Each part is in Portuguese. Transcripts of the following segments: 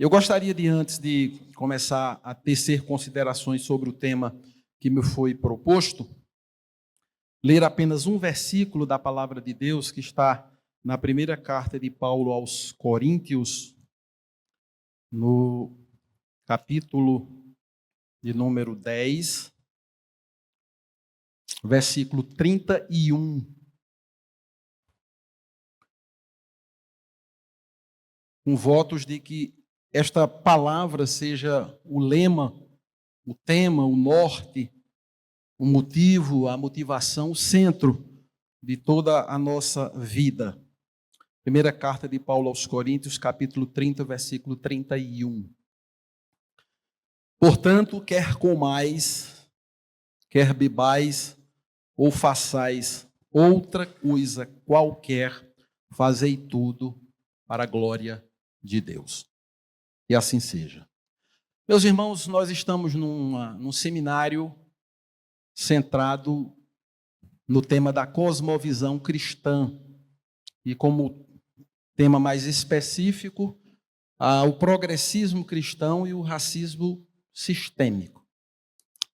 Eu gostaria de, antes de começar a tecer considerações sobre o tema que me foi proposto, ler apenas um versículo da palavra de Deus que está na primeira carta de Paulo aos Coríntios, no capítulo de número 10, versículo 31. Com votos de que esta palavra seja o lema, o tema, o norte, o motivo, a motivação, o centro de toda a nossa vida. Primeira carta de Paulo aos Coríntios, capítulo 30, versículo 31. Portanto, quer comais, quer bebais, ou façais outra coisa qualquer, fazei tudo para a glória de Deus. E assim seja. Meus irmãos, nós estamos num seminário centrado no tema da cosmovisão cristã. E como tema mais específico, o progressismo cristão e o racismo sistêmico.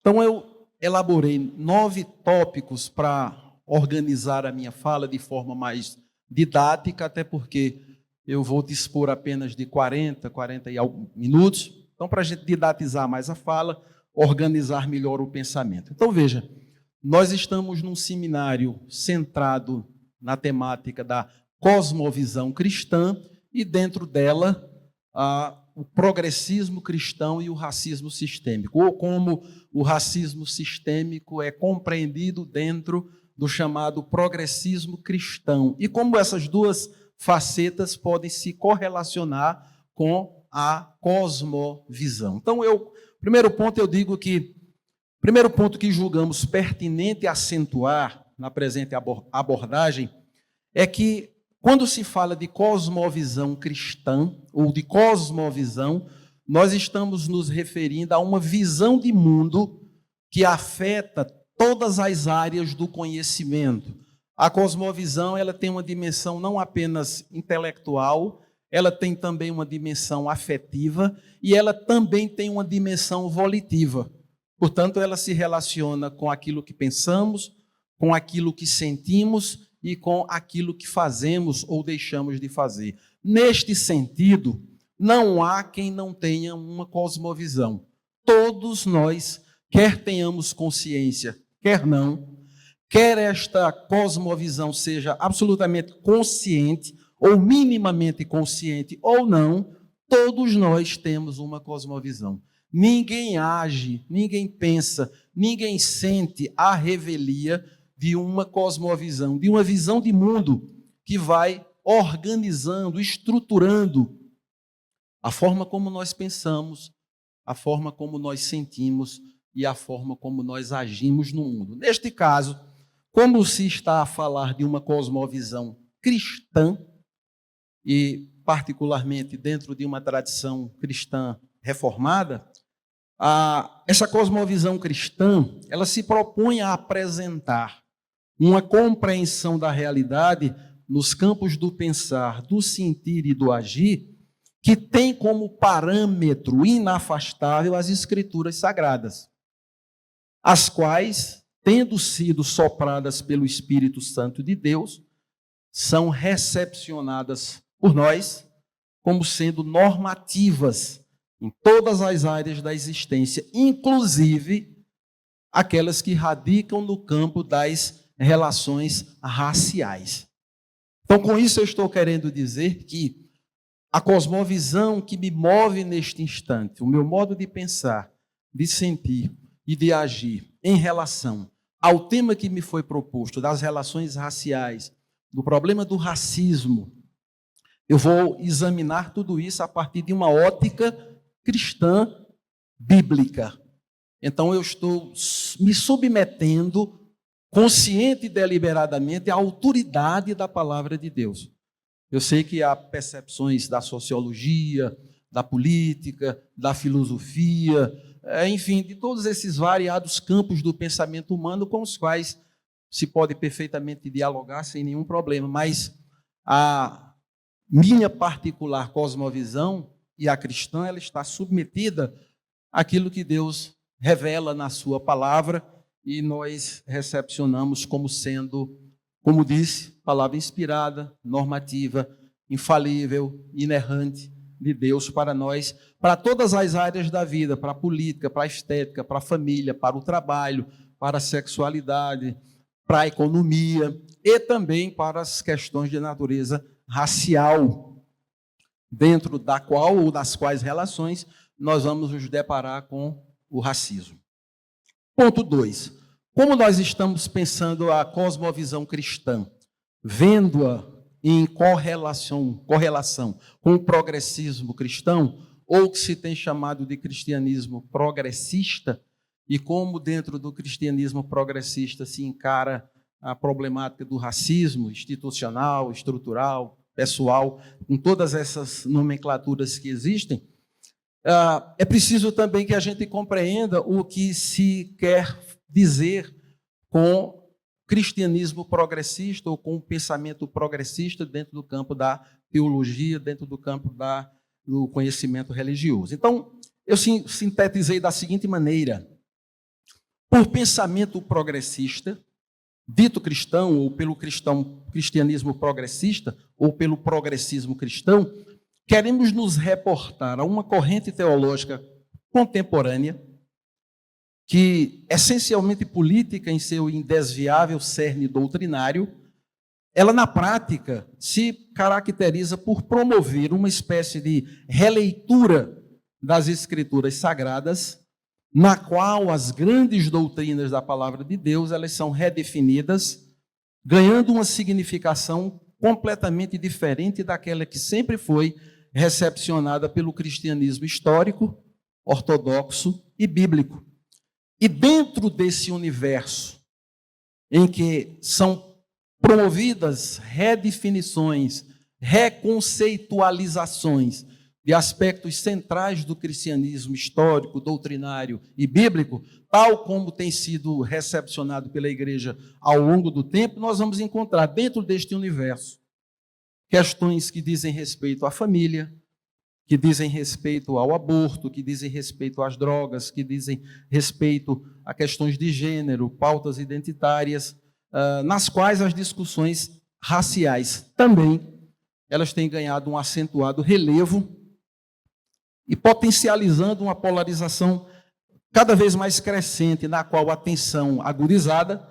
Então, eu elaborei 9 tópicos para organizar a minha fala de forma mais didática, até porque eu vou dispor apenas de 40 e alguns minutos. Então, para a gente didatizar mais a fala, organizar melhor o pensamento. Então, veja, nós estamos num seminário centrado na temática da cosmovisão cristã e dentro dela o progressismo cristão e o racismo sistêmico, ou como o racismo sistêmico é compreendido dentro do chamado progressismo cristão, e como essas duas facetas podem se correlacionar com a cosmovisão. Então, primeiro ponto que julgamos pertinente acentuar na presente abordagem é que, quando se fala de cosmovisão cristã, ou de cosmovisão, nós estamos nos referindo a uma visão de mundo que afeta todas as áreas do conhecimento. A cosmovisão, ela tem uma dimensão não apenas intelectual, ela tem também uma dimensão afetiva e ela também tem uma dimensão volitiva. Portanto, ela se relaciona com aquilo que pensamos, com aquilo que sentimos e com aquilo que fazemos ou deixamos de fazer. Neste sentido, não há quem não tenha uma cosmovisão. Todos nós, quer tenhamos consciência, quer não, quer esta cosmovisão seja absolutamente consciente ou minimamente consciente ou não, todos nós temos uma cosmovisão. Ninguém age, ninguém pensa, ninguém sente a revelia de uma cosmovisão, de uma visão de mundo que vai organizando, estruturando a forma como nós pensamos, a forma como nós sentimos e a forma como nós agimos no mundo. Neste caso, como se está a falar de uma cosmovisão cristã, e particularmente dentro de uma tradição cristã reformada, essa cosmovisão cristã, ela se propõe a apresentar uma compreensão da realidade nos campos do pensar, do sentir e do agir, que tem como parâmetro inafastável as Escrituras Sagradas, as quais, tendo sido sopradas pelo Espírito Santo de Deus, são recepcionadas por nós como sendo normativas em todas as áreas da existência, inclusive aquelas que radicam no campo das relações raciais. Então, com isso eu estou querendo dizer que a cosmovisão que me move neste instante, o meu modo de pensar, de sentir e de agir em relação ao tema que me foi proposto, das relações raciais, do problema do racismo, eu vou examinar tudo isso a partir de uma ótica cristã bíblica. Então, eu estou me submetendo, consciente e deliberadamente, à autoridade da palavra de Deus. Eu sei que há percepções da sociologia, da política, da filosofia, enfim, de todos esses variados campos do pensamento humano com os quais se pode perfeitamente dialogar sem nenhum problema, mas a minha particular cosmovisão e a cristã, ela está submetida àquilo que Deus revela na sua palavra, e nós recepcionamos como sendo, como disse, palavra inspirada, normativa, infalível, inerrante de Deus para nós, para todas as áreas da vida, para a política, para a estética, para a família, para o trabalho, para a sexualidade, para a economia e também para as questões de natureza racial, dentro da qual ou das quais relações nós vamos nos deparar com o racismo. Ponto 2. Como nós estamos pensando a cosmovisão cristã, vendo-a em correlação com o progressismo cristão, ou que se tem chamado de cristianismo progressista, e como dentro do cristianismo progressista se encara a problemática do racismo institucional, estrutural, pessoal, com todas essas nomenclaturas que existem, é preciso também que a gente compreenda o que se quer dizer com cristianismo progressista ou com o pensamento progressista dentro do campo da teologia, dentro do campo do conhecimento religioso. Então, eu sintetizei da seguinte maneira: por pensamento progressista, dito cristão, ou pelo cristianismo progressista, ou pelo progressismo cristão, queremos nos reportar a uma corrente teológica contemporânea, que, essencialmente política em seu indesviável cerne doutrinário, ela, na prática, se caracteriza por promover uma espécie de releitura das Escrituras Sagradas, na qual as grandes doutrinas da Palavra de Deus elas são redefinidas, ganhando uma significação completamente diferente daquela que sempre foi recepcionada pelo cristianismo histórico, ortodoxo e bíblico. E dentro desse universo, em que são promovidas redefinições, reconceitualizações de aspectos centrais do cristianismo histórico, doutrinário e bíblico, tal como tem sido recepcionado pela igreja ao longo do tempo, nós vamos encontrar dentro deste universo questões que dizem respeito à família, que dizem respeito ao aborto, que dizem respeito às drogas, que dizem respeito a questões de gênero, pautas identitárias, nas quais as discussões raciais também elas têm ganhado um acentuado relevo e potencializando uma polarização cada vez mais crescente, na qual a tensão agudizada,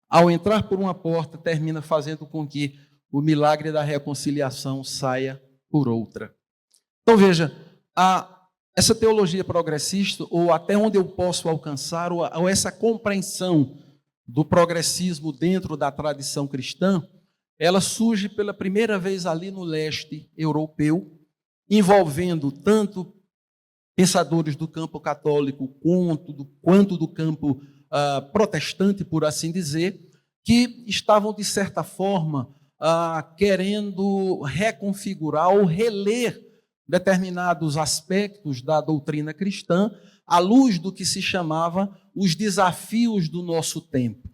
ao entrar por uma porta, termina fazendo com que o milagre da reconciliação saia por outra. Então, veja, essa teologia progressista, ou até onde eu posso alcançar, ou essa compreensão do progressismo dentro da tradição cristã, ela surge pela primeira vez ali no leste europeu, envolvendo tanto pensadores do campo católico quanto do campo protestante, por assim dizer, que estavam, de certa forma, querendo reconfigurar ou reler determinados aspectos da doutrina cristã à luz do que se chamava os desafios do nosso tempo.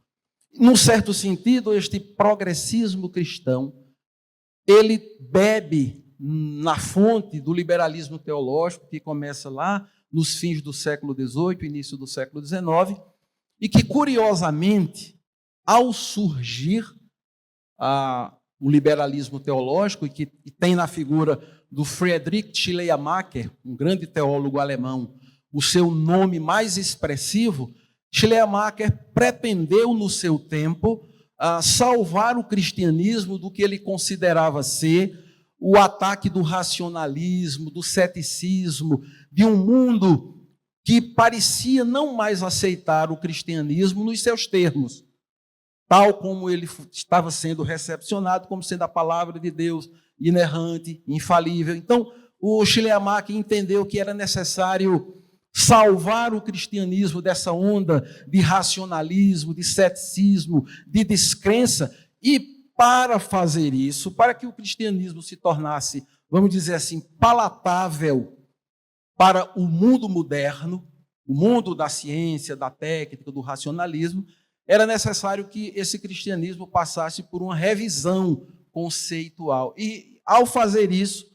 Num certo sentido, este progressismo cristão, ele bebe na fonte do liberalismo teológico, que começa lá nos fins do século XVIII, início do século XIX, e que, curiosamente, ao surgir o liberalismo teológico, e que tem na figura do Friedrich Schleiermacher, um grande teólogo alemão, o seu nome mais expressivo, Schleiermacher pretendeu, no seu tempo, salvar o cristianismo do que ele considerava ser o ataque do racionalismo, do ceticismo, de um mundo que parecia não mais aceitar o cristianismo nos seus termos, tal como ele estava sendo recepcionado, como sendo a palavra de Deus inerrante, infalível. Então, o Schleiermacher entendeu que era necessário salvar o cristianismo dessa onda de racionalismo, de ceticismo, de descrença, e para fazer isso, para que o cristianismo se tornasse, vamos dizer assim, palatável para o mundo moderno, o mundo da ciência, da técnica, do racionalismo, era necessário que esse cristianismo passasse por uma revisão conceitual. E, ao fazer isso,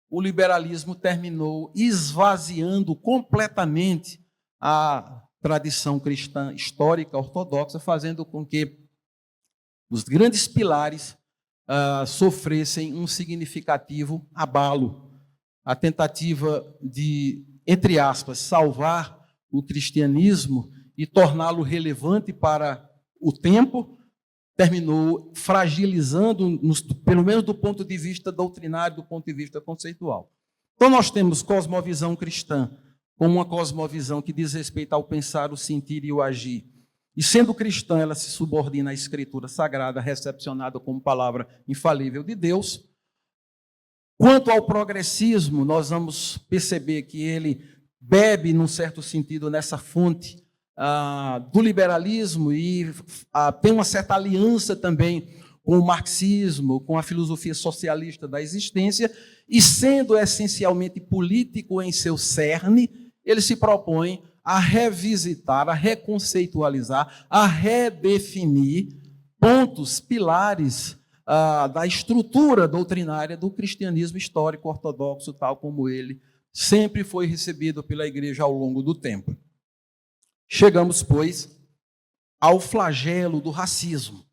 o liberalismo terminou esvaziando completamente a tradição cristã histórica ortodoxa, fazendo com que os grandes pilares sofressem um significativo abalo. A tentativa de, entre aspas, salvar o cristianismo e torná-lo relevante para o tempo, terminou fragilizando, pelo menos do ponto de vista doutrinário, do ponto de vista conceitual. Então nós temos cosmovisão cristã como uma cosmovisão que diz respeito ao pensar, o sentir e o agir. E sendo cristã, ela se subordina à Escritura Sagrada, recepcionada como palavra infalível de Deus. Quanto ao progressismo, nós vamos perceber que ele bebe, num certo sentido, nessa fonte do liberalismo e tem uma certa aliança também com o marxismo, com a filosofia socialista da existência, e sendo essencialmente político em seu cerne, ele se propõe a revisitar, a reconceitualizar, a redefinir pontos, pilares da estrutura doutrinária do cristianismo histórico ortodoxo, tal como ele sempre foi recebido pela igreja ao longo do tempo. Chegamos, pois, ao flagelo do racismo.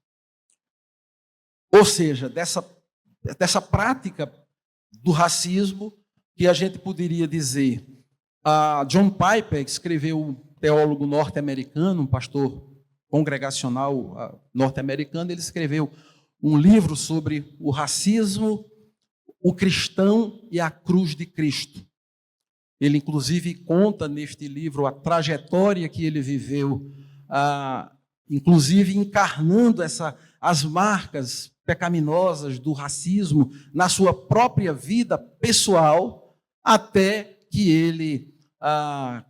Ou seja, dessa prática do racismo que a gente poderia dizer. John Piper escreveu, um teólogo norte-americano, um pastor congregacional norte-americano, ele escreveu um livro sobre o racismo, o cristão e a cruz de Cristo. Ele, inclusive, conta neste livro a trajetória que ele viveu, inclusive encarnando as marcas pecaminosas do racismo na sua própria vida pessoal, até que ele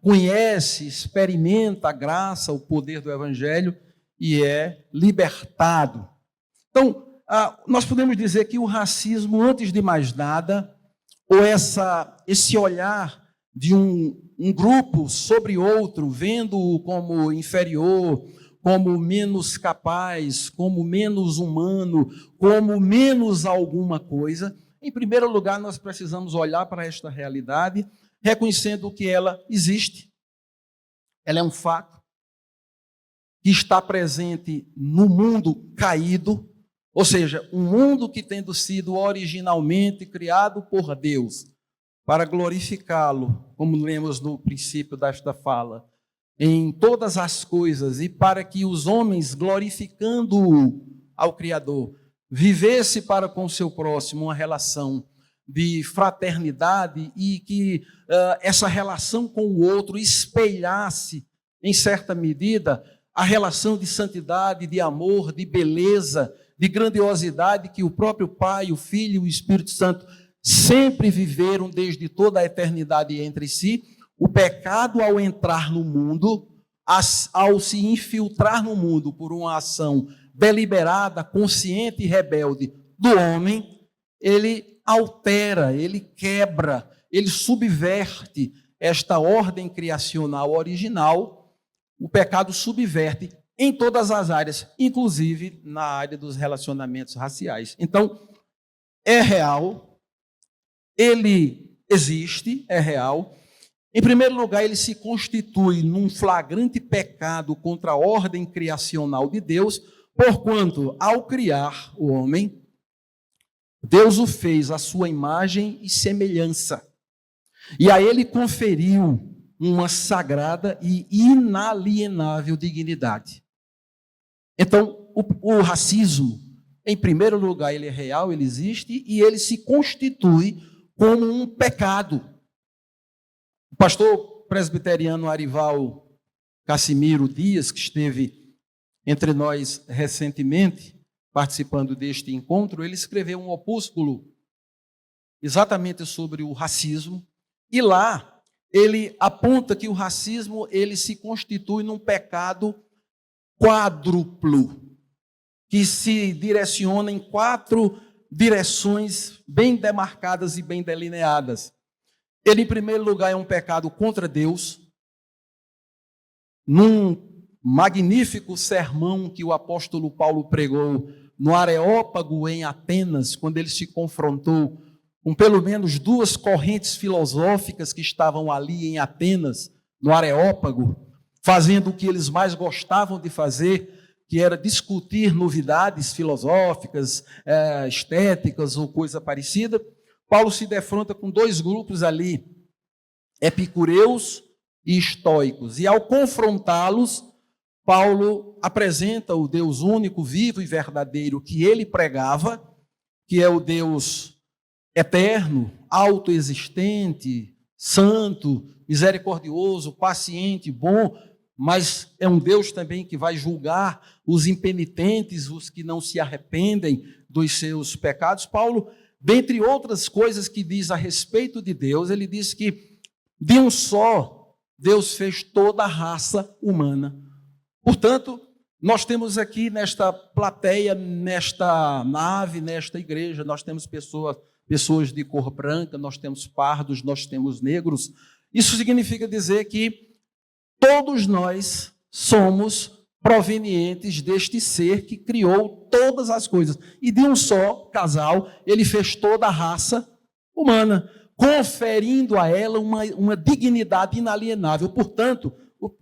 conhece, experimenta a graça, o poder do Evangelho e é libertado. Então, nós podemos dizer que o racismo, antes de mais nada, ou esse olhar de um grupo sobre outro, vendo-o como inferior, como menos capaz, como menos humano, como menos alguma coisa, em primeiro lugar, nós precisamos olhar para esta realidade, reconhecendo que ela existe, ela é um fato, que está presente no mundo caído, ou seja, um mundo que, tendo sido originalmente criado por Deus, para glorificá-lo, como lemos no princípio desta fala, em todas as coisas, e para que os homens, glorificando-o ao Criador, vivesse para com o seu próximo uma relação de fraternidade e que essa relação com o outro espelhasse, em certa medida, a relação de santidade, de amor, de beleza, de grandiosidade que o próprio Pai, o Filho e o Espírito Santo sempre viveram desde toda a eternidade entre si. O pecado, ao entrar no mundo, ao se infiltrar no mundo por uma ação deliberada, consciente e rebelde do homem, ele altera, ele quebra, ele subverte esta ordem criacional original. O pecado subverte em todas as áreas, inclusive na área dos relacionamentos raciais. Então, é real, ele existe, é real. Em primeiro lugar, ele se constitui num flagrante pecado contra a ordem criacional de Deus, porquanto, ao criar o homem, Deus o fez à sua imagem e semelhança. E a ele conferiu uma sagrada e inalienável dignidade. Então, o racismo, em primeiro lugar, ele é real, ele existe, e ele se constitui como um pecado. O pastor presbiteriano Arival Cassimiro Dias, que esteve entre nós recentemente, participando deste encontro, ele escreveu um opúsculo exatamente sobre o racismo, e lá ele aponta que o racismo ele se constitui num pecado quádruplo, que se direciona em 4 direções bem demarcadas e bem delineadas. Ele, em primeiro lugar, é um pecado contra Deus. Num magnífico sermão que o apóstolo Paulo pregou no Areópago, em Atenas, quando ele se confrontou com pelo menos duas correntes filosóficas que estavam ali em Atenas, no Areópago, fazendo o que eles mais gostavam de fazer, que era discutir novidades filosóficas, estéticas ou coisa parecida. Paulo se defronta com dois grupos ali, epicureus e estoicos. E ao confrontá-los, Paulo apresenta o Deus único, vivo e verdadeiro que ele pregava, que é o Deus eterno, autoexistente, santo, misericordioso, paciente, bom, mas é um Deus também que vai julgar os impenitentes, os que não se arrependem dos seus pecados. Paulo, dentre outras coisas que diz a respeito de Deus, ele diz que de um só Deus fez toda a raça humana. Portanto, nós temos aqui nesta plateia, nesta nave, nesta igreja, nós temos pessoas de cor branca, nós temos pardos, nós temos negros. Isso significa dizer que todos nós somos provenientes deste ser que criou todas as coisas. E de um só casal, ele fez toda a raça humana, conferindo a ela uma dignidade inalienável. Portanto,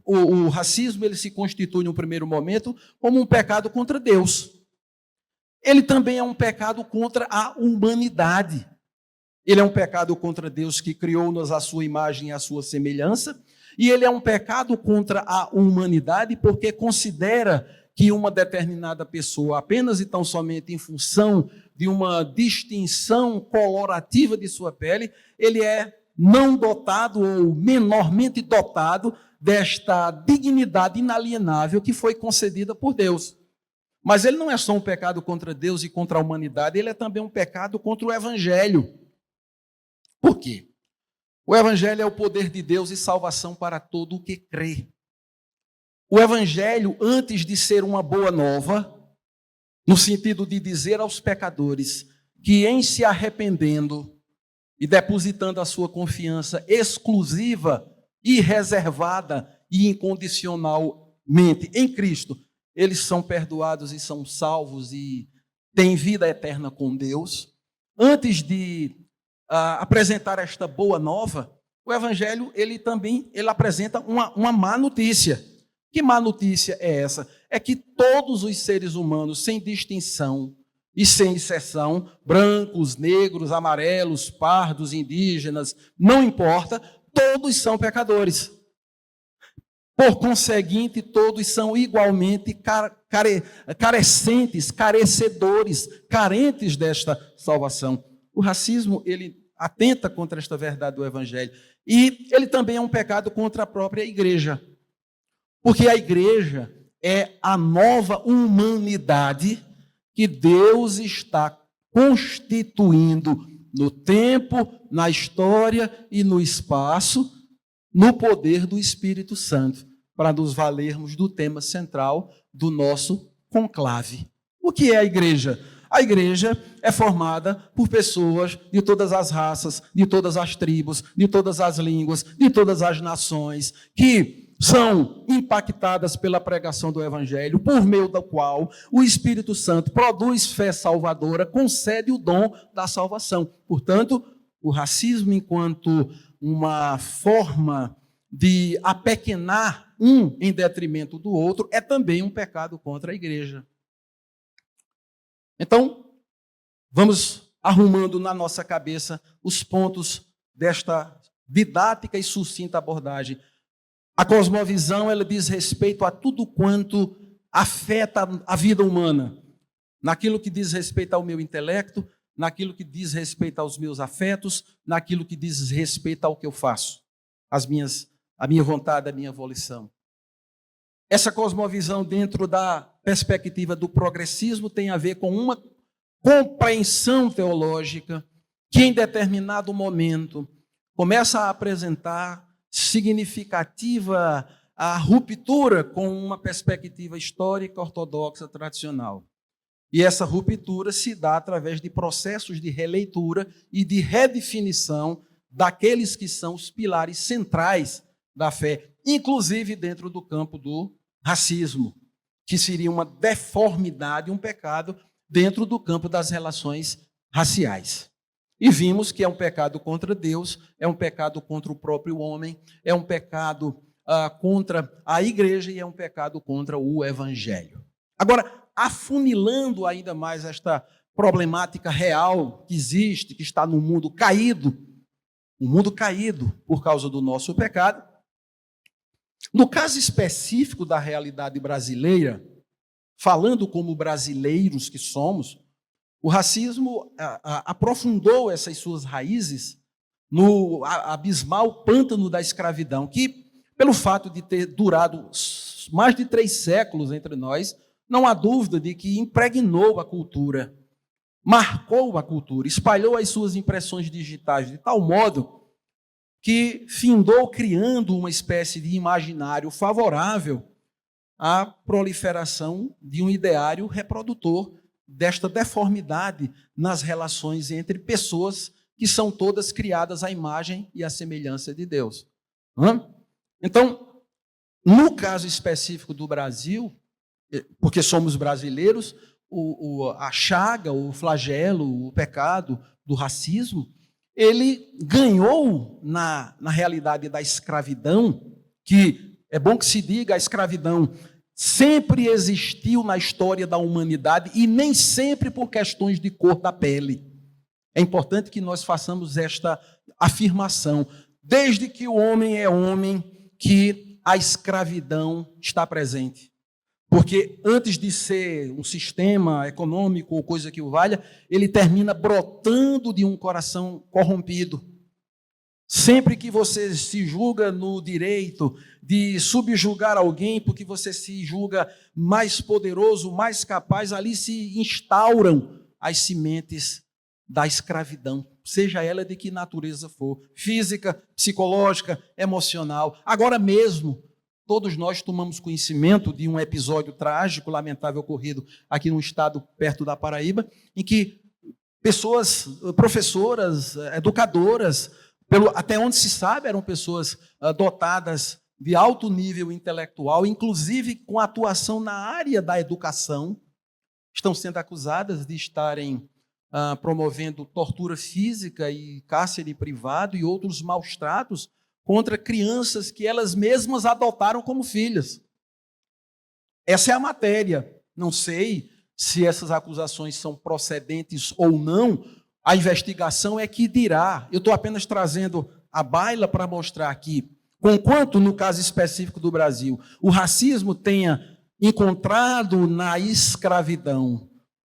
o racismo ele se constitui, no primeiro momento, como um pecado contra Deus. Ele também é um pecado contra a humanidade. Ele é um pecado contra Deus que criou-nos à sua imagem e à sua semelhança, e ele é um pecado contra a humanidade porque considera que uma determinada pessoa, apenas e tão somente em função de uma distinção colorativa de sua pele, ele é não dotado ou menormente dotado desta dignidade inalienável que foi concedida por Deus. Mas ele não é só um pecado contra Deus e contra a humanidade, ele é também um pecado contra o Evangelho. Por quê? O Evangelho é o poder de Deus e salvação para todo o que crê. O Evangelho, antes de ser uma boa nova, no sentido de dizer aos pecadores que em se arrependendo e depositando a sua confiança exclusiva e reservada e incondicionalmente em Cristo, eles são perdoados e são salvos e têm vida eterna com Deus. Antes de apresentar esta boa nova, o Evangelho ele apresenta uma má notícia. Que má notícia é essa? É que todos os seres humanos, sem distinção e sem exceção, brancos, negros, amarelos, pardos, indígenas, não importa, todos são pecadores. Por conseguinte, todos são igualmente carecentes, carecedores, carentes desta salvação. O racismo, ele atenta contra esta verdade do Evangelho. E ele também é um pecado contra a própria igreja. Porque a igreja é a nova humanidade que Deus está constituindo no tempo, na história e no espaço, no poder do Espírito Santo, para nos valermos do tema central do nosso conclave. O que é a igreja? A igreja é formada por pessoas de todas as raças, de todas as tribos, de todas as línguas, de todas as nações, que são impactadas pela pregação do Evangelho, por meio do qual o Espírito Santo produz fé salvadora, concede o dom da salvação. Portanto, o racismo, enquanto uma forma de apequenar um em detrimento do outro, é também um pecado contra a igreja. Então, vamos arrumando na nossa cabeça os pontos desta didática e sucinta abordagem. A cosmovisão, ela diz respeito a tudo quanto afeta a vida humana, naquilo que diz respeito ao meu intelecto, naquilo que diz respeito aos meus afetos, naquilo que diz respeito ao que eu faço, a minha vontade, a minha volição. Essa cosmovisão, dentro da perspectiva do progressismo, tem a ver com uma compreensão teológica que, em determinado momento, começa a apresentar significativa a ruptura com uma perspectiva histórica ortodoxa tradicional. E essa ruptura se dá através de processos de releitura e de redefinição daqueles que são os pilares centrais da fé, inclusive dentro do campo do racismo, que seria uma deformidade, um pecado dentro do campo das relações raciais. E vimos que é um pecado contra Deus, é um pecado contra o próprio homem, é um pecado contra a igreja e é um pecado contra o evangelho. Agora, afunilando ainda mais esta problemática real que existe, que está no mundo caído, o mundo caído por causa do nosso pecado. No caso específico da realidade brasileira, falando como brasileiros que somos, o racismo aprofundou essas suas raízes no abismal pântano da escravidão, que, pelo fato de ter durado mais de 3 séculos entre nós, não há dúvida de que impregnou a cultura, marcou a cultura, espalhou as suas impressões digitais de tal modo que findou criando uma espécie de imaginário favorável à proliferação de um ideário reprodutor desta deformidade nas relações entre pessoas que são todas criadas à imagem e à semelhança de Deus. Então, no caso específico do Brasil, porque somos brasileiros, a chaga, o flagelo, o pecado do racismo, ele ganhou na realidade da escravidão, que é bom que se diga, a escravidão sempre existiu na história da humanidade e nem sempre por questões de cor da pele. É importante que nós façamos esta afirmação. Desde que o homem é homem, que a escravidão está presente. Porque antes de ser um sistema econômico ou coisa que o valha, ele termina brotando de um coração corrompido. Sempre que você se julga no direito de subjugar alguém, porque você se julga mais poderoso, mais capaz, ali se instauram as sementes da escravidão, seja ela de que natureza for, física, psicológica, emocional. Agora mesmo, todos nós tomamos conhecimento de um episódio trágico, lamentável, ocorrido aqui num estado perto da Paraíba, em que pessoas, professoras, educadoras, até onde se sabe, eram pessoas dotadas de alto nível intelectual, inclusive com atuação na área da educação, estão sendo acusadas de estarem promovendo tortura física e cárcere privado e outros maus tratos contra crianças que elas mesmas adotaram como filhas. Essa é a matéria. Não sei se essas acusações são procedentes ou não, a investigação é que dirá. Eu estou apenas trazendo a baila para mostrar aqui, conquanto no caso específico do Brasil, o racismo tenha encontrado na escravidão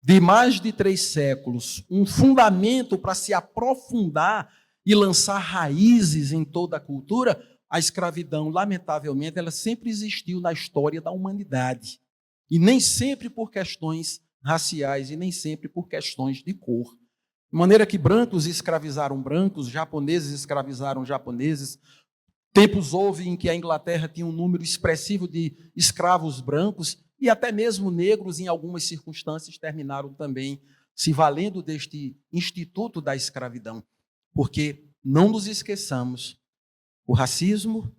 de mais de 3 séculos um fundamento para se aprofundar e lançar raízes em toda a cultura, a escravidão, lamentavelmente, ela sempre existiu na história da humanidade. E nem sempre por questões raciais e nem sempre por questões de cor. De maneira que brancos escravizaram brancos, japoneses escravizaram japoneses. Tempos houve em que a Inglaterra tinha um número expressivo de escravos brancos e até mesmo negros, em algumas circunstâncias, terminaram também se valendo deste instituto da escravidão. Porque não nos esqueçamos, o racismo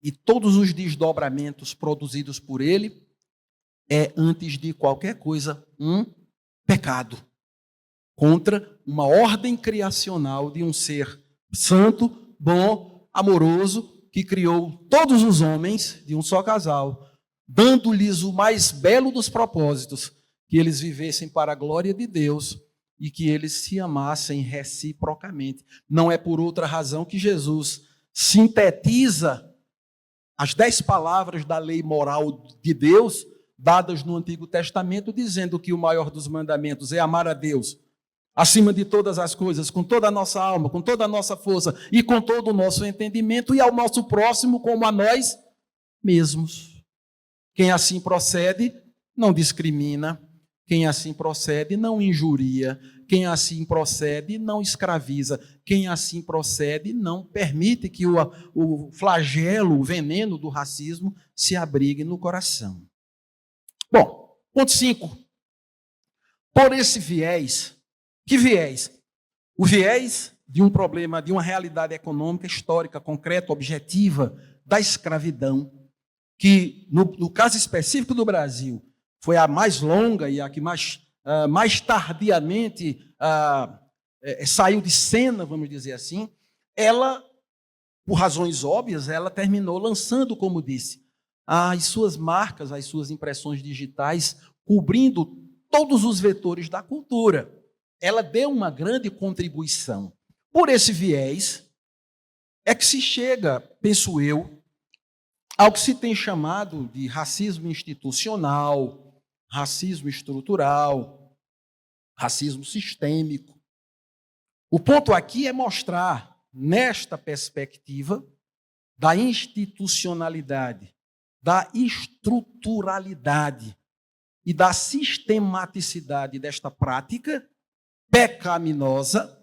e todos os desdobramentos produzidos por ele é, antes de qualquer coisa, um pecado contra uma ordem criacional de um ser santo, bom, amoroso, que criou todos os homens de um só casal, dando-lhes o mais belo dos propósitos, que eles vivessem para a glória de Deus e que eles se amassem reciprocamente. Não é por outra razão que Jesus sintetiza as 10 palavras da lei moral de Deus, dadas no Antigo Testamento, dizendo que o maior dos mandamentos é amar a Deus acima de todas as coisas, com toda a nossa alma, com toda a nossa força e com todo o nosso entendimento, e ao nosso próximo como a nós mesmos. Quem assim procede, não discrimina. Quem assim procede, não injuria. Quem assim procede, não escraviza. Quem assim procede, não permite que o flagelo, o veneno do racismo se abrigue no coração. Bom, ponto 5. Por esse viés, que viés? O viés de um problema, de uma realidade econômica, histórica, concreta, objetiva, da escravidão, que, no caso específico do Brasil, foi a mais longa e a que mais tardiamente saiu de cena, vamos dizer assim, ela, por razões óbvias, ela terminou lançando, como disse, as suas marcas, as suas impressões digitais, cobrindo todos os vetores da cultura. Ela deu uma grande contribuição. Por esse viés, é que se chega, penso eu, ao que se tem chamado de racismo institucional, racismo estrutural, racismo sistêmico. O ponto aqui é mostrar, nesta perspectiva, da institucionalidade, da estruturalidade e da sistematicidade desta prática pecaminosa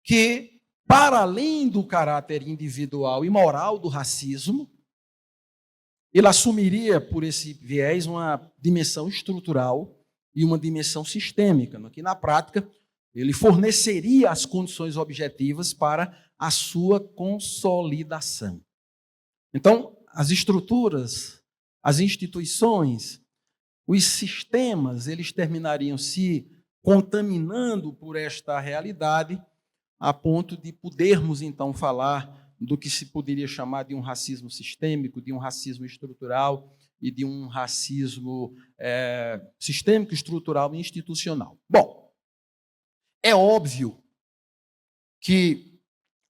que, para além do caráter individual e moral do racismo, ele assumiria, por esse viés, uma dimensão estrutural e uma dimensão sistêmica, que, na prática, ele forneceria as condições objetivas para a sua consolidação. Então, as estruturas, as instituições, os sistemas, eles terminariam se contaminando por esta realidade, a ponto de podermos, então, falar do que se poderia chamar de um racismo sistêmico, de um racismo estrutural e de um racismo sistêmico, estrutural e institucional. Bom, é óbvio que,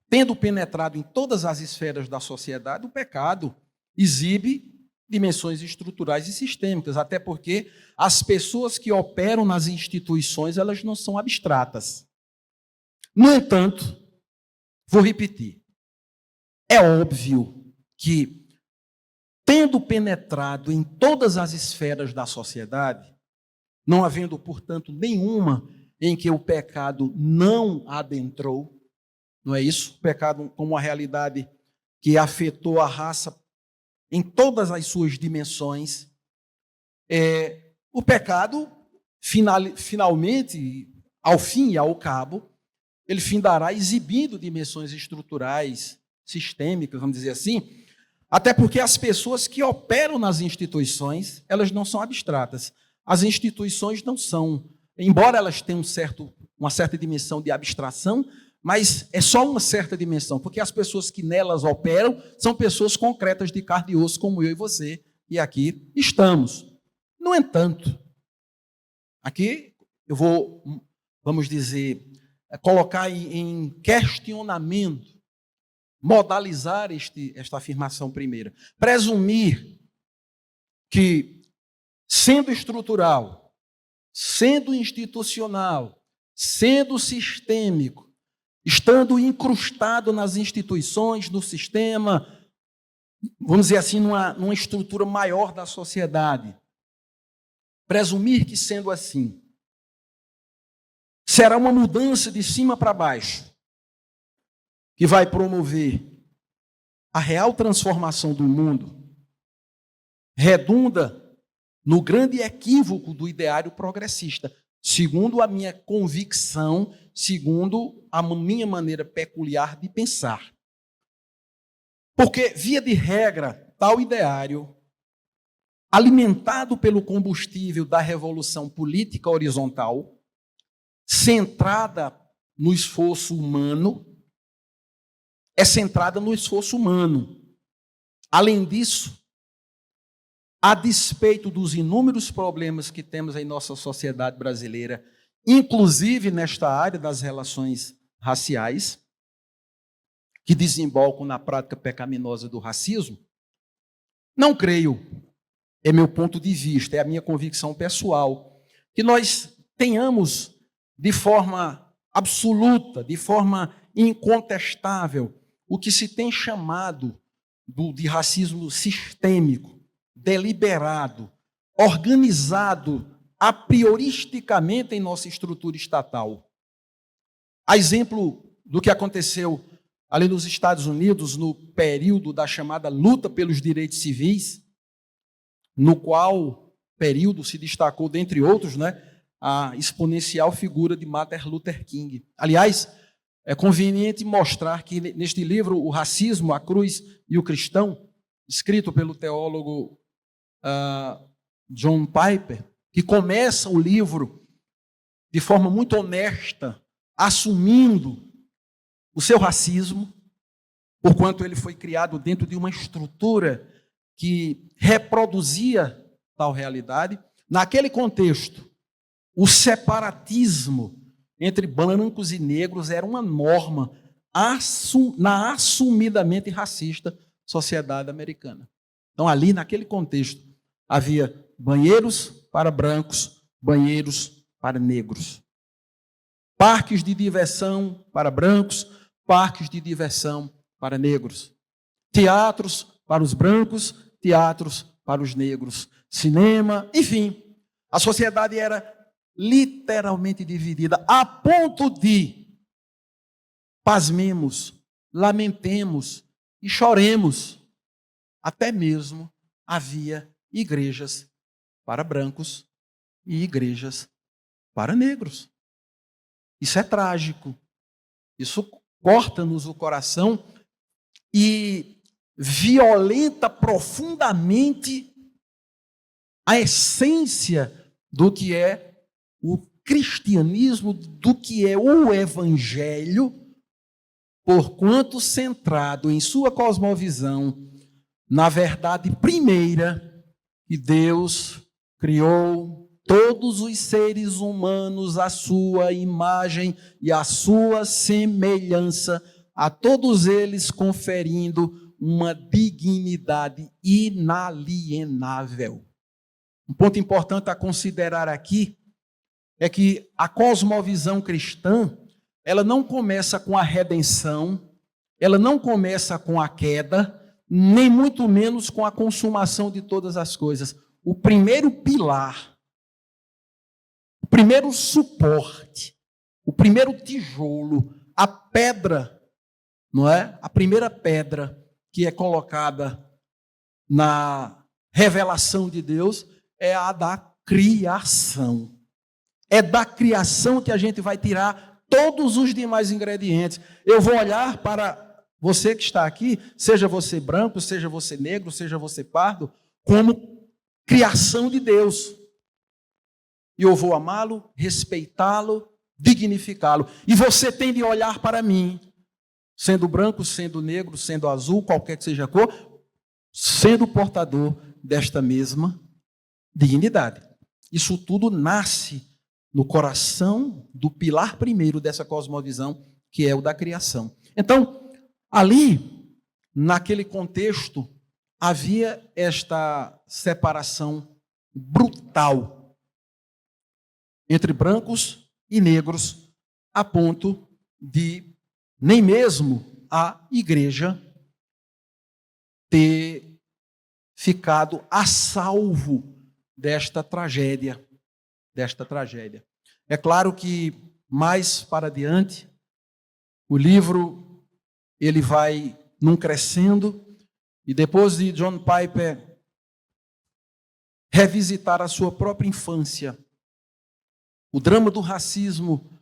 tendo penetrado em todas as esferas da sociedade, o pecado exibe dimensões estruturais e sistêmicas, até porque as pessoas que operam nas instituições, elas não são abstratas. No entanto, vou repetir, é óbvio que, tendo penetrado em todas as esferas da sociedade, não havendo, portanto, nenhuma em que o pecado não adentrou, não é isso? O pecado como uma realidade que afetou a raça em todas as suas dimensões. O pecado, finalmente, ao fim e ao cabo, ele findará exibindo dimensões estruturais, sistêmicas, vamos dizer assim, até porque as pessoas que operam nas instituições, elas não são abstratas. As instituições não são, embora elas tenham uma certa dimensão de abstração, mas é só uma certa dimensão, porque as pessoas que nelas operam são pessoas concretas de carne e osso, como eu e você, e aqui estamos. No entanto, aqui eu vou, vamos dizer, colocar em questionamento, modalizar esta afirmação primeira. Presumir que, sendo estrutural, sendo institucional, sendo sistêmico, estando incrustado nas instituições, no sistema, vamos dizer assim, numa estrutura maior da sociedade, presumir que, sendo assim, será uma mudança de cima para baixo, que vai promover a real transformação do mundo, redunda no grande equívoco do ideário progressista, segundo a minha convicção, segundo a minha maneira peculiar de pensar. Porque, via de regra, tal ideário, alimentado pelo combustível da revolução política horizontal, centrada no esforço humano, é centrada no esforço humano. Além disso, a despeito dos inúmeros problemas que temos em nossa sociedade brasileira, inclusive nesta área das relações raciais, que desembocam na prática pecaminosa do racismo, não creio, é meu ponto de vista, é a minha convicção pessoal, que nós tenhamos de forma absoluta, de forma incontestável, o que se tem chamado de racismo sistêmico, deliberado, organizado a prioristicamente em nossa estrutura estatal. A exemplo do que aconteceu ali nos Estados Unidos, no período da chamada luta pelos direitos civis, no qual período se destacou, dentre outros, a exponencial figura de Martin Luther King. Aliás, é conveniente mostrar que neste livro, O Racismo, a Cruz e o Cristão, escrito pelo teólogo John Piper, que começa o livro de forma muito honesta, assumindo o seu racismo, porquanto ele foi criado dentro de uma estrutura que reproduzia tal realidade. Naquele contexto, o separatismo entre brancos e negros era uma norma na assumidamente racista sociedade americana. Então, ali, naquele contexto, havia banheiros para brancos, banheiros para negros. Parques de diversão para brancos, parques de diversão para negros. Teatros para os brancos, teatros para os negros. Cinema, enfim. A sociedade era literalmente dividida, a ponto de, pasmemos, lamentemos e choremos. Até mesmo havia igrejas para brancos e igrejas para negros. Isso é trágico. Isso corta-nos o coração e violenta profundamente a essência do que é o cristianismo, do que é o evangelho, porquanto centrado em sua cosmovisão na verdade primeira que Deus criou todos os seres humanos à sua imagem e à sua semelhança, a todos eles conferindo uma dignidade inalienável. Um ponto importante a considerar aqui é que a cosmovisão cristã, ela não começa com a redenção, ela não começa com a queda, nem muito menos com a consumação de todas as coisas. O primeiro pilar, o primeiro suporte, o primeiro tijolo, a pedra, não é? A primeira pedra que é colocada na revelação de Deus é a da criação. É da criação que a gente vai tirar todos os demais ingredientes. Eu vou olhar para você que está aqui, seja você branco, seja você negro, seja você pardo, como criação de Deus. E eu vou amá-lo, respeitá-lo, dignificá-lo. E você tem de olhar para mim, sendo branco, sendo negro, sendo azul, qualquer que seja a cor, sendo portador desta mesma dignidade. Isso tudo nasce no coração do pilar primeiro dessa cosmovisão, que é o da criação. Então, ali, naquele contexto, havia esta separação brutal entre brancos e negros, a ponto de nem mesmo a igreja ter ficado a salvo desta tragédia. É claro que mais para adiante, o livro ele vai num crescendo, e depois de John Piper revisitar a sua própria infância, o drama do racismo,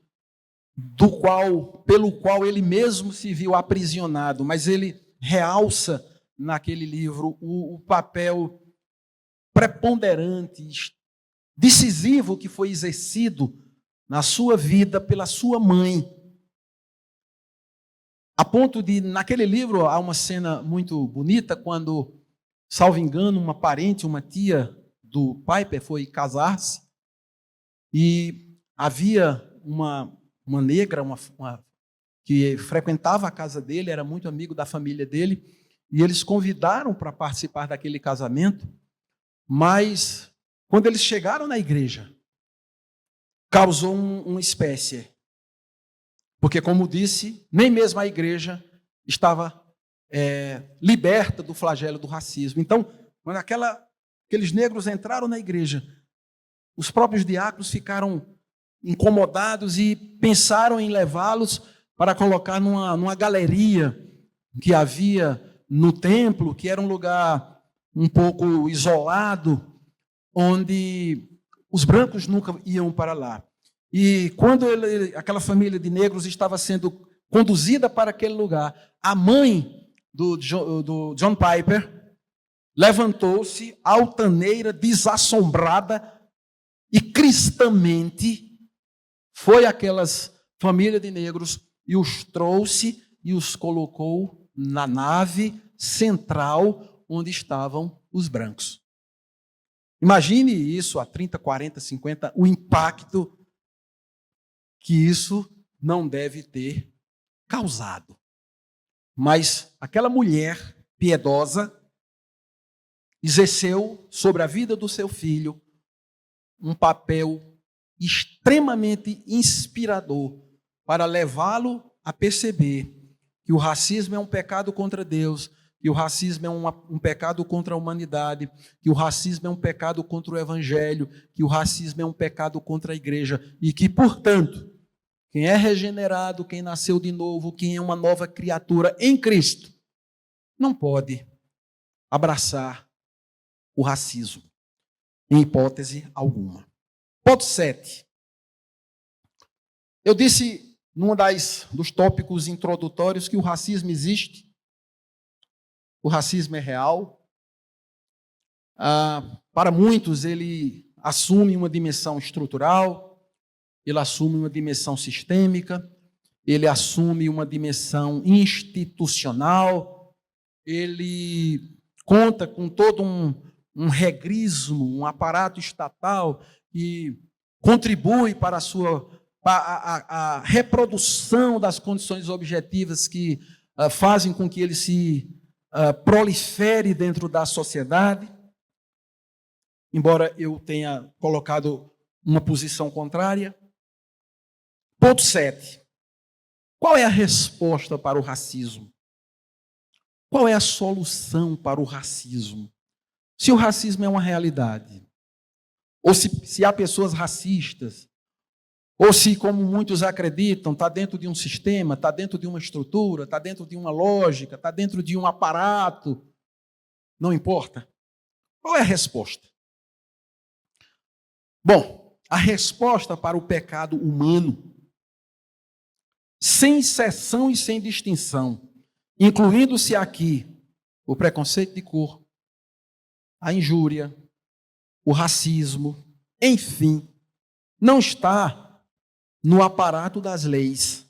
pelo qual ele mesmo se viu aprisionado, mas ele realça naquele livro o papel preponderante, decisivo que foi exercido na sua vida pela sua mãe. A ponto de, naquele livro, há uma cena muito bonita, quando, salvo engano, uma parente, uma tia do Piper foi casar-se, e havia uma negra, que frequentava a casa dele, era muito amigo da família dele, e eles convidaram para participar daquele casamento, mas quando eles chegaram na igreja, causou uma espécie. Porque, como disse, nem mesmo a igreja estava liberta do flagelo do racismo. Então, quando aqueles negros entraram na igreja, os próprios diáconos ficaram incomodados e pensaram em levá-los para colocar numa galeria que havia no templo, que era um lugar um pouco isolado, onde os brancos nunca iam para lá. E quando aquela família de negros estava sendo conduzida para aquele lugar, a mãe do John Piper levantou-se, altaneira, desassombrada, e cristamente foi àquelas família de negros e os trouxe e os colocou na nave central onde estavam os brancos. Imagine isso há 30, 40, 50, o impacto que isso não deve ter causado. Mas aquela mulher piedosa exerceu sobre a vida do seu filho um papel extremamente inspirador para levá-lo a perceber que o racismo é um pecado contra Deus, que o racismo é um pecado contra a humanidade, que o racismo é um pecado contra o evangelho, que o racismo é um pecado contra a igreja e que, portanto, quem é regenerado, quem nasceu de novo, quem é uma nova criatura em Cristo, não pode abraçar o racismo, em hipótese alguma. Ponto 7. Eu disse, num dos tópicos introdutórios, que o racismo existe, o racismo é real. Para muitos, ele assume uma dimensão estrutural, ele assume uma dimensão sistêmica, ele assume uma dimensão institucional, ele conta com todo um regrismo, um aparato estatal que contribui para a reprodução das condições objetivas que fazem com que ele se prolifere dentro da sociedade. Embora eu tenha colocado uma posição contrária. Ponto 7. Qual é a resposta para o racismo? Qual é a solução para o racismo? Se o racismo é uma realidade, ou se há pessoas racistas, ou se, como muitos acreditam, está dentro de um sistema, está dentro de uma estrutura, está dentro de uma lógica, está dentro de um aparato, não importa. Qual é a resposta? Bom, a resposta para o pecado humano, sem exceção e sem distinção, incluindo-se aqui o preconceito de cor, a injúria, o racismo, enfim, não está no aparato das leis,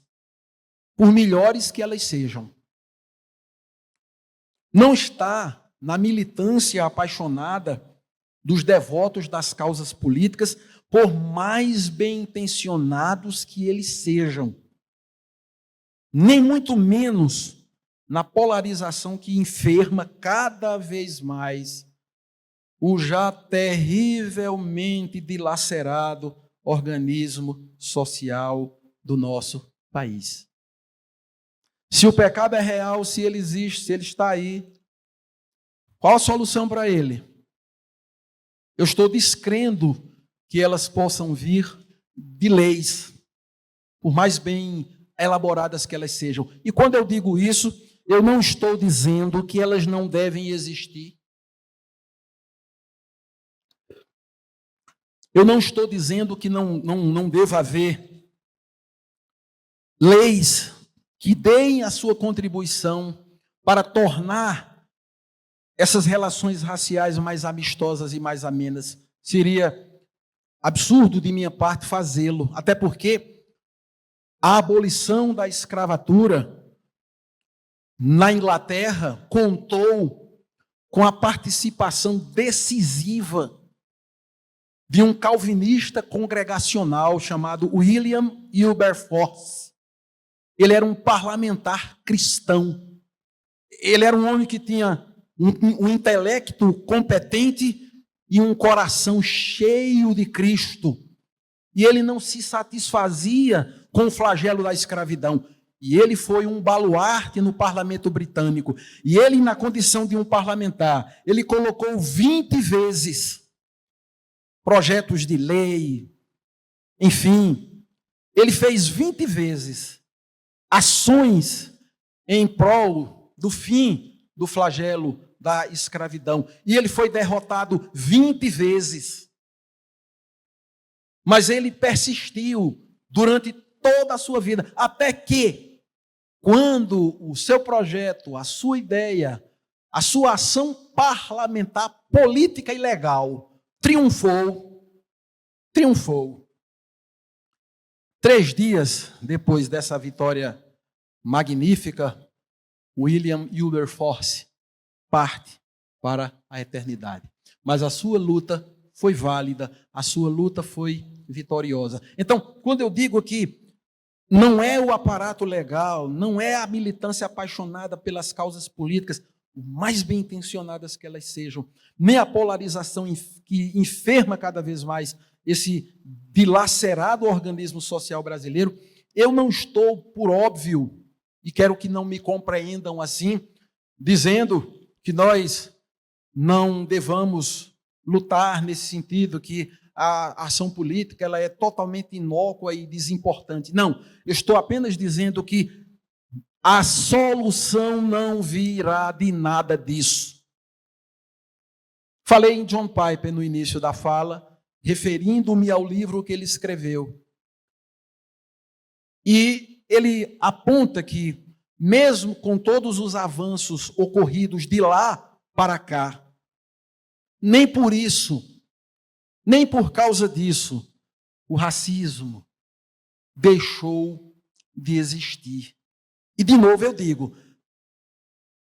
por melhores que elas sejam. Não está na militância apaixonada dos devotos das causas políticas, por mais bem-intencionados que eles sejam. Nem muito menos na polarização que enferma cada vez mais o já terrivelmente dilacerado organismo social do nosso país. Se o pecado é real, se ele existe, se ele está aí, qual a solução para ele? Eu estou descrendo que elas possam vir de leis, por mais bem elaboradas que elas sejam. E quando eu digo isso, eu não estou dizendo que elas não devem existir. Eu não estou dizendo que não deva haver leis que deem a sua contribuição para tornar essas relações raciais mais amistosas e mais amenas. Seria absurdo de minha parte fazê-lo, até porque a abolição da escravatura na Inglaterra contou com a participação decisiva de um calvinista congregacional chamado William Wilberforce. Ele era um parlamentar cristão. Ele era um homem que tinha um intelecto competente e um coração cheio de Cristo. E ele não se satisfazia com o flagelo da escravidão. E ele foi um baluarte no parlamento britânico. E ele, na condição de um parlamentar, ele colocou 20 vezes projetos de lei, enfim, ele fez 20 vezes ações em prol do fim do flagelo da escravidão. E ele foi derrotado 20 vezes. Mas ele persistiu durante toda a sua vida, até que, quando o seu projeto, a sua ideia, a sua ação parlamentar, política e legal triunfou. 3 dias depois dessa vitória magnífica, William Wilberforce parte para a eternidade. Mas a sua luta foi válida, a sua luta foi vitoriosa. Então, quando eu digo aqui, não é o aparato legal, não é a militância apaixonada pelas causas políticas, por mais bem intencionadas que elas sejam, nem a polarização que enferma cada vez mais esse dilacerado organismo social brasileiro. Eu não estou, por óbvio, e quero que não me compreendam assim, dizendo que nós não devamos lutar nesse sentido, que a ação política ela é totalmente inócua e desimportante. Não, eu estou apenas dizendo que a solução não virá de nada disso. Falei em John Piper no início da fala, referindo-me ao livro que ele escreveu. E ele aponta que, mesmo com todos os avanços ocorridos de lá para cá, nem por isso, nem por causa disso, o racismo deixou de existir. E, de novo, eu digo,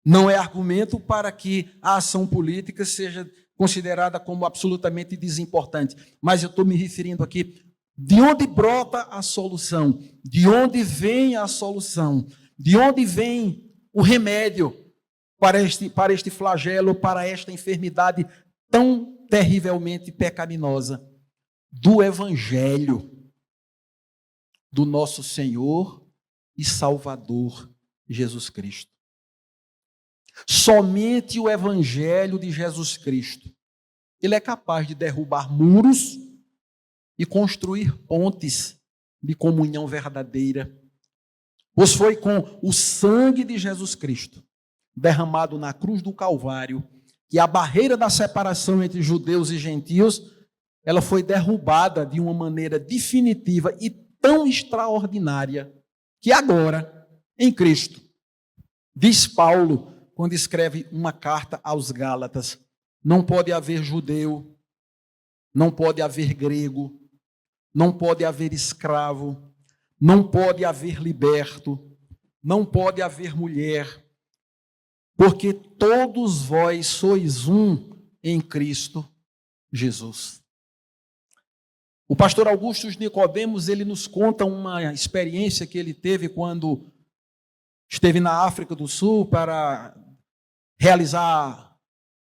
não é argumento para que a ação política seja considerada como absolutamente desimportante, mas eu estou me referindo aqui de onde brota a solução, de onde vem a solução, de onde vem o remédio para este flagelo, para esta enfermidade tão terrivelmente pecaminosa, do Evangelho do nosso Senhor e Salvador Jesus Cristo. Somente o Evangelho de Jesus Cristo, ele é capaz de derrubar muros e construir pontes de comunhão verdadeira. Pois foi com o sangue de Jesus Cristo, derramado na cruz do Calvário, que a barreira da separação entre judeus e gentios, ela foi derrubada de uma maneira definitiva e tão extraordinária, que agora, em Cristo, diz Paulo, quando escreve uma carta aos Gálatas, não pode haver judeu, não pode haver grego, não pode haver escravo, não pode haver liberto, não pode haver mulher, porque todos vós sois um em Cristo Jesus. O pastor Augusto Nicodemos, ele nos conta uma experiência que ele teve quando esteve na África do Sul para realizar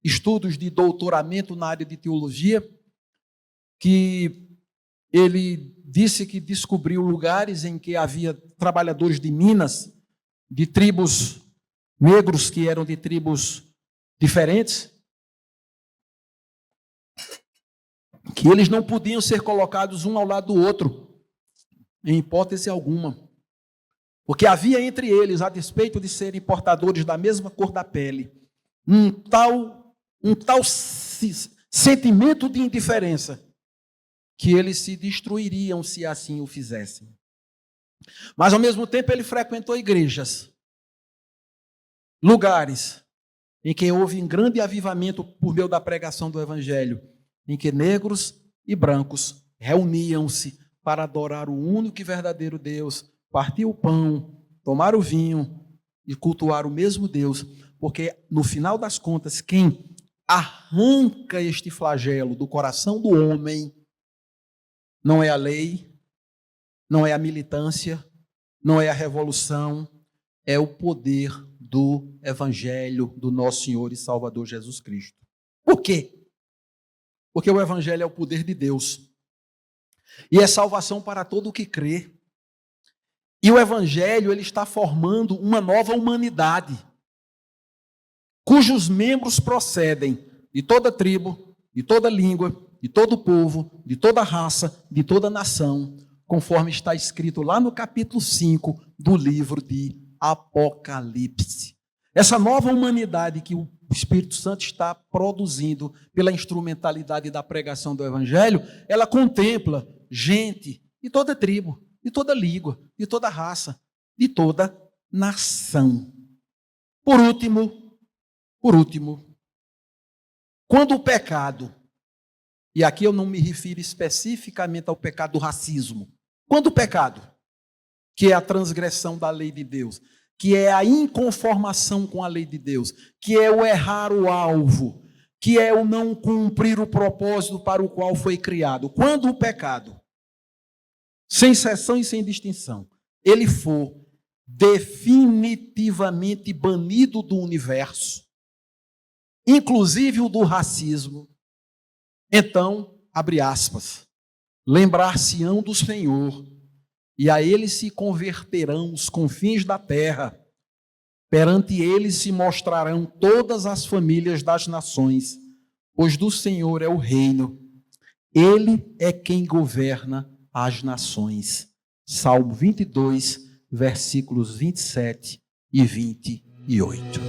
estudos de doutoramento na área de teologia, que ele disse que descobriu lugares em que havia trabalhadores de minas, de tribos negros que eram de tribos diferentes, que eles não podiam ser colocados um ao lado do outro, em hipótese alguma, porque havia entre eles, a despeito de serem portadores da mesma cor da pele, um tal sentimento de indiferença, que eles se destruiriam se assim o fizessem. Mas, ao mesmo tempo, ele frequentou igrejas, lugares em que houve um grande avivamento por meio da pregação do Evangelho, em que negros e brancos reuniam-se para adorar o único e verdadeiro Deus, partir o pão, tomar o vinho e cultuar o mesmo Deus, porque, no final das contas, quem arranca este flagelo do coração do homem não é a lei, não é a militância, não é a revolução, é o poder do Evangelho do nosso Senhor e Salvador Jesus Cristo. Por quê? Porque o Evangelho é o poder de Deus e é salvação para todo o que crê. E o Evangelho, ele está formando uma nova humanidade, cujos membros procedem de toda tribo, de toda língua, de todo povo, de toda raça, de toda nação, conforme está escrito lá no capítulo 5 do livro de Apocalipse. Essa nova humanidade que o Espírito Santo está produzindo pela instrumentalidade da pregação do Evangelho, ela contempla gente de toda tribo, de toda língua, de toda raça, de toda nação. Por último, quando o pecado, e aqui eu não me refiro especificamente ao pecado do racismo, Quando o pecado, que é a transgressão da lei de Deus, que é a inconformação com a lei de Deus, que é o errar o alvo, que é o não cumprir o propósito para o qual foi criado. Quando o pecado, sem exceção e sem distinção, ele for definitivamente banido do universo, inclusive o do racismo, então, abre aspas, lembrar-se-ão do Senhor, e a ele se converterão os confins da terra, perante ele se mostrarão todas as famílias das nações, pois do Senhor é o reino, ele é quem governa as nações. Salmo 22, versículos 27 e 28.